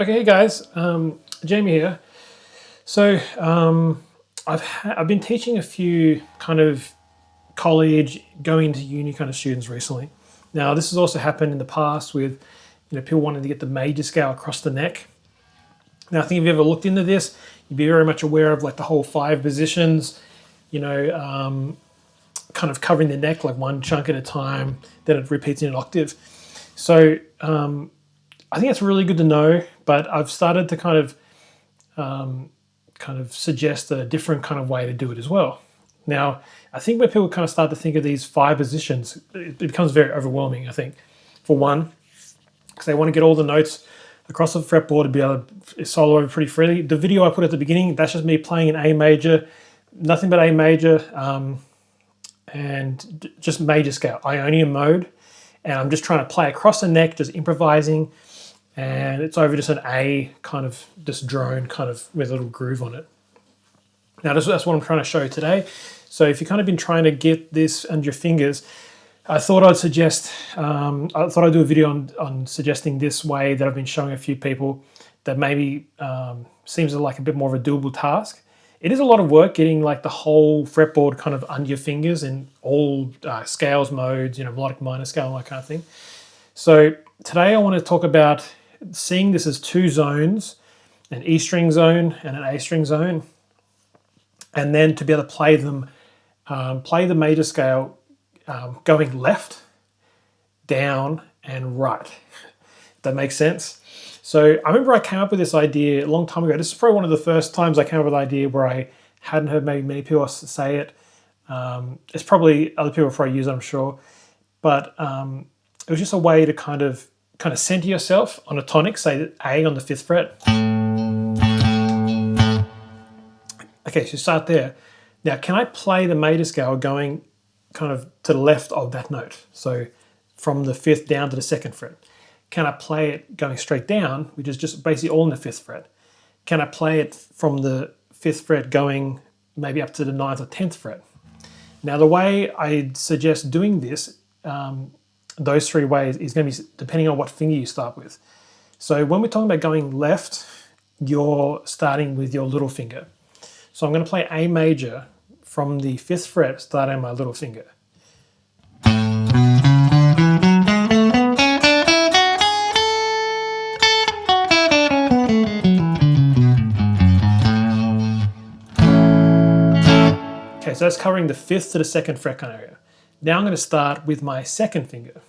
Okay, hey guys, Jamie here. So I've been teaching a few kind of college, going into uni kind of students recently. Now this has also happened in the past with people wanting to get the major scale across the neck. Now I think if you ever looked into this, you'd be very much aware of like the whole 5 positions, kind of covering the neck like one chunk at a time, then it repeats in an octave. So I think it's really good to know, but I've started to kind of suggest a different kind of way to do it as well. Now, I think when people kind of start to think of these 5 positions, it becomes very overwhelming, I think, for one, because they want to get all the notes across the fretboard to be able to solo over pretty freely. The video I put at the beginning, that's just me playing an A major, nothing but A major, and just major scale, Ionian mode. And I'm just trying to play across the neck, just improvising, and it's over just an A kind of just drone kind of with a little groove on it. Now that's what I'm trying to show today. So if you've kind of been trying to get this under your fingers, I thought I'd suggest, I thought I'd do a video on suggesting this way that I've been showing a few people that maybe seems like a bit more of a doable task. It is a lot of work getting like the whole fretboard kind of under your fingers in all scales, modes, melodic minor scale and that kind of thing. So today I want to talk about seeing this as 2 zones, an E string zone and an A string zone, and then to be able to play them, play the major scale going left, down, and right. If that makes sense. So I remember I came up with this idea a long time ago. This is probably one of the first times I came up with an idea where I hadn't heard maybe many people else say it. It's probably other people probably use it, I'm sure. But it was just a way to kind of center yourself on a tonic, say A on the 5th fret. Okay, so start there. Now, can I play the major scale going kind of to the left of that note? So from the 5th down to the 2nd fret. Can I play it going straight down, which is just basically all in the 5th fret? Can I play it from the 5th fret going maybe up to the 9th or 10th fret? Now, the way I suggest doing this, those 3 ways, is going to be depending on what finger you start with. So when we're talking about going left, you're starting with your little finger. So I'm going to play A major from the 5th fret, starting my little finger. Okay, so that's covering the 5th to the 2nd fret kind of area. Now I'm going to start with my 2nd finger.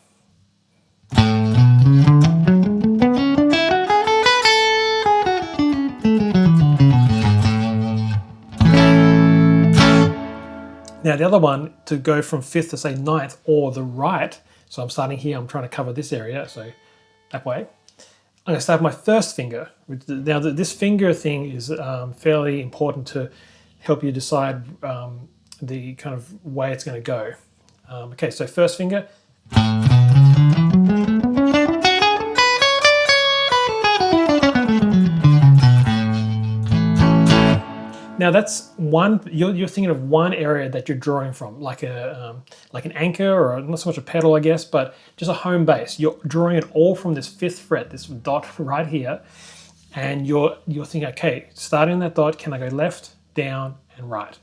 Now the other one, to go from 5th to say 9th or the right, so I'm starting here, I'm trying to cover this area, so that way. I'm going to start with my 1st finger. Now this finger thing is fairly important to help you decide the kind of way it's going to go. Okay, so 1st finger. Now that's one, you're thinking of one area that you're drawing from, like an anchor, or not so much a pedal, I guess, but just a home base. You're drawing it all from this 5th fret, this dot right here, and you're thinking, okay, starting that dot, can I go left, down, and right?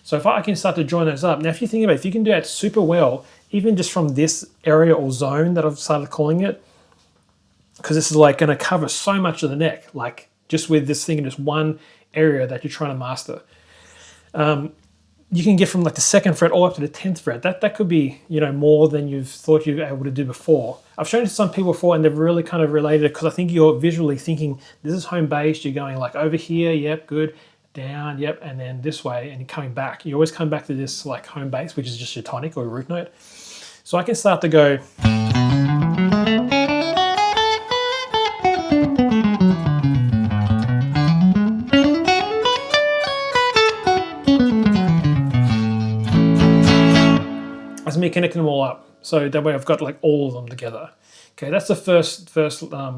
So if I can start to join those up. Now, if you think about it, if you can do that super well, even just from this area or zone that I've started calling it, because this is like going to cover so much of the neck, like just with this thing in just one area that you're trying to master. You can get from like the 2nd fret all up to the 10th fret. That could be, more than you've thought you were able to do before. I've shown it to some people before and they've really kind of related it, because I think you're visually thinking, this is home base, you're going like over here, yep, good, down, yep, and then this way, and you're coming back. You always come back to this like home base, which is just your tonic or your root note. So I can start to go. That's me connecting them all up. So that way I've got like all of them together. Okay, that's the first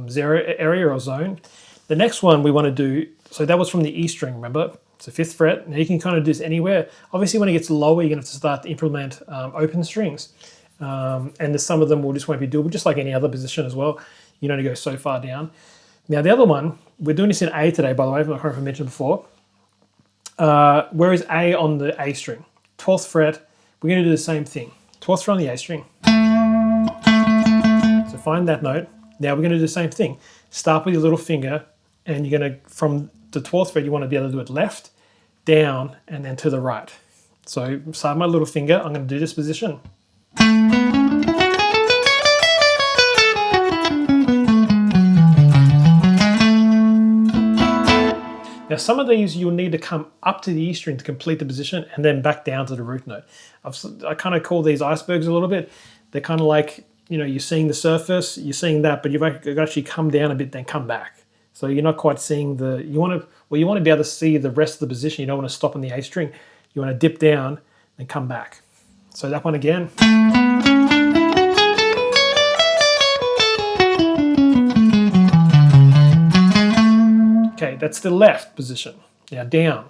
zero area or zone. The next one we want to do, so that was from the E string, remember? It's the 5th fret. Now you can kind of do this anywhere. Obviously when it gets lower, you're going to have to start to implement open strings. And some of them will just won't be doable, just like any other position as well. You don't go so far down. Now the other one, we're doing this in A today, by the way, I don't know if I mentioned before. Where is A on the A string? 12th fret, we're going to do the same thing. 12th fret on the A string. So find that note. Now we're going to do the same thing. Start with your little finger, and you're going to, from the 12th fret, you want to be able to do it left, down, and then to the right. So start my little finger, I'm going to do this position. Now some of these you'll need to come up to the E string to complete the position and then back down to the root note. I kind of call these icebergs a little bit. They're kind of like, you know, you're seeing the surface, you're seeing that, but you've actually come down a bit, then come back. So you're not quite seeing the, you want to be able to see the rest of the position. You don't want to stop on the A string. You want to dip down and come back. So that one again. Okay, that's the left position. Now down.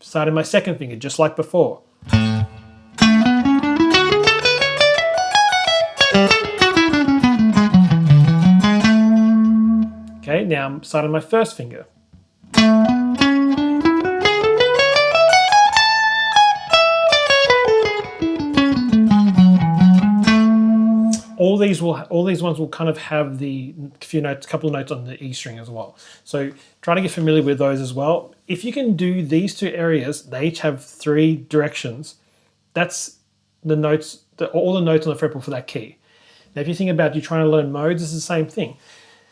Starting my second finger, just like before. Okay, now I'm starting my first finger. All these ones will kind of have the couple of notes on the E string as well. So try to get familiar with those as well. If you can do these two areas, they each have 3 directions. That's the notes, all the notes on the fretboard for that key. Now, if you think about you trying to learn modes, it's the same thing.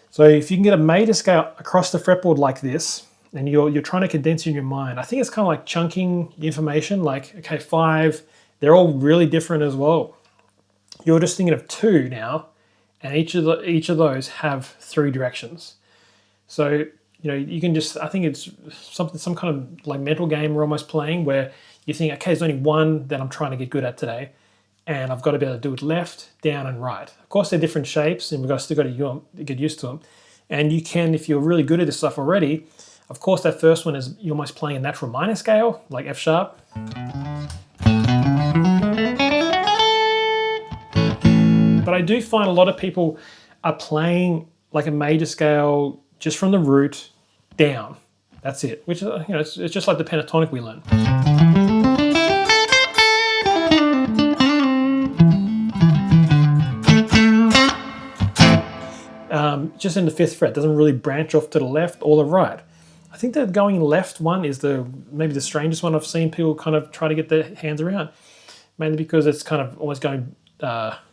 So if you can get a major scale across the fretboard like this, and you're trying to condense in your mind, I think it's kind of like chunking information. Like, okay, 5, they're all really different as well. You're just thinking of 2 now, and each of those have 3 directions. So, you know, you can just, I think it's some kind of like mental game we're almost playing where you think, okay, there's only one that I'm trying to get good at today, and I've got to be able to do it left, down, and right. Of course, they're different shapes, and we've still got to get used to them. And you can, if you're really good at this stuff already, of course, that first one is you're almost playing a natural minor scale, like F sharp. But I do find a lot of people are playing like a major scale just from the root down. That's it. Which, you know, it's just like the pentatonic we learn. Just in the 5th fret, doesn't really branch off to the left or the right. I think the going left one is maybe the strangest one I've seen people kind of try to get their hands around, mainly because it's kind of almost going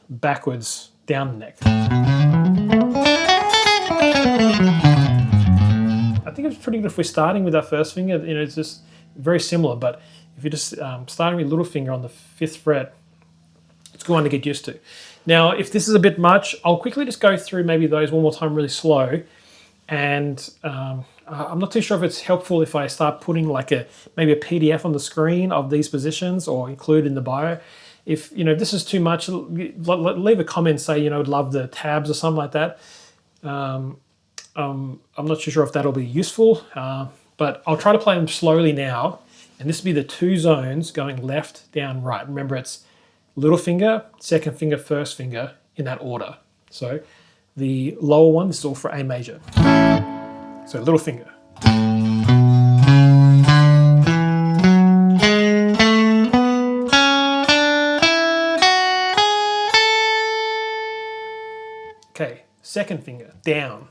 backwards down the neck. I think it's pretty good if we're starting with our first finger. You know, it's just very similar, but if you're just starting with little finger on the 5th fret, it's good one to get used to. Now, if this is a bit much, I'll quickly just go through maybe those one more time really slow. And I'm not too sure if it's helpful if I start putting like maybe a PDF on the screen of these positions or include in the bio. If this is too much, leave a comment, say I'd love the tabs or something like that. I'm not too sure if that'll be useful, but I'll try to play them slowly now. And this will be the 2 zones going left, down, right. Remember, it's little finger, second finger, first finger in that order. So the lower one, this is all for A major. So little finger. Okay, second finger, down.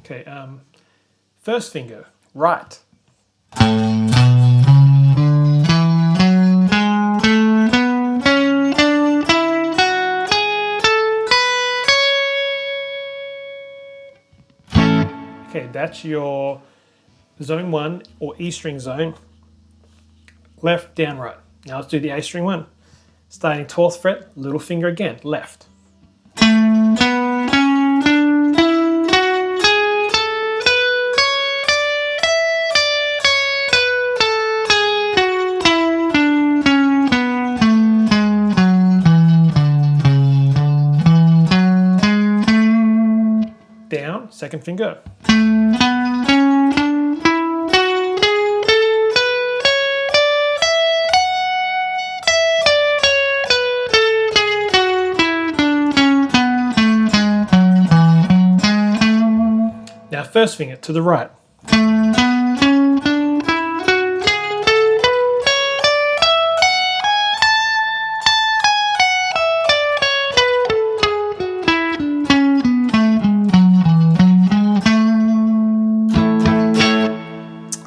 Okay, first finger, right. Okay, that's your zone 1 or E string zone, left, down, right. Now let's do the A string one. Starting 12th fret, little finger again, left. Down, second finger. first finger to the right.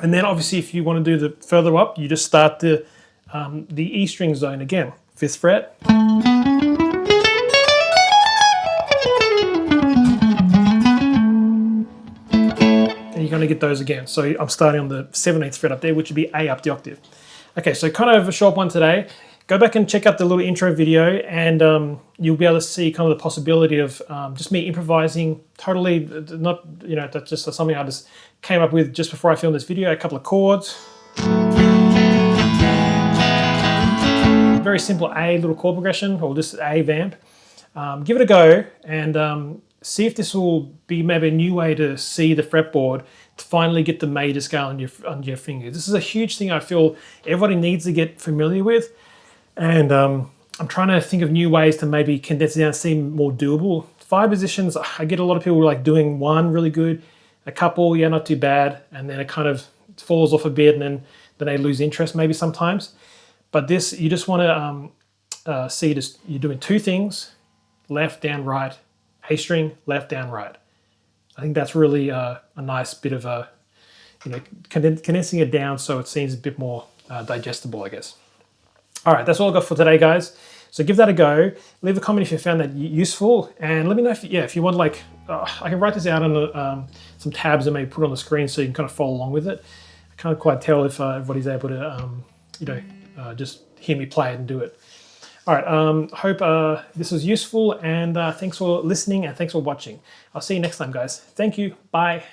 And then obviously if you want to do the further up, you just start the E string zone again, 5th fret. And you're going to get those again. So I'm starting on the 17th fret up there, which would be A up the octave. Okay, so kind of a short one today. Go back and check out the little intro video, and you'll be able to see kind of the possibility of just me improvising, totally not, you know, that's just something I just came up with just before I filmed this video, a couple of chords. Very simple A little chord progression, or just A vamp. Give it a go and see if this will be maybe a new way to see the fretboard, to finally get the major scale on your fingers. This is a huge thing I feel everybody needs to get familiar with. And I'm trying to think of new ways to maybe condense it down, seem more doable. 5 positions, I get a lot of people like doing 1 really good, a couple, yeah, not too bad, and then it kind of falls off a bit, and then they lose interest maybe sometimes. But this, you just want to see just you're doing 2 things, left, down, right, A string, left, down, right. I think that's really a nice bit of a, you know, condensing it down so it seems a bit more digestible, I guess. All right, that's all I've got for today, guys. So give that a go. Leave a comment if you found that useful, and let me know if you want, like, I can write this out on some tabs and maybe put it on the screen so you can kind of follow along with it. I can't quite tell if everybody's able to, you know, just hear me play it and do it. All right, hope this was useful, and thanks for listening and thanks for watching. I'll see you next time, guys. Thank you. Bye.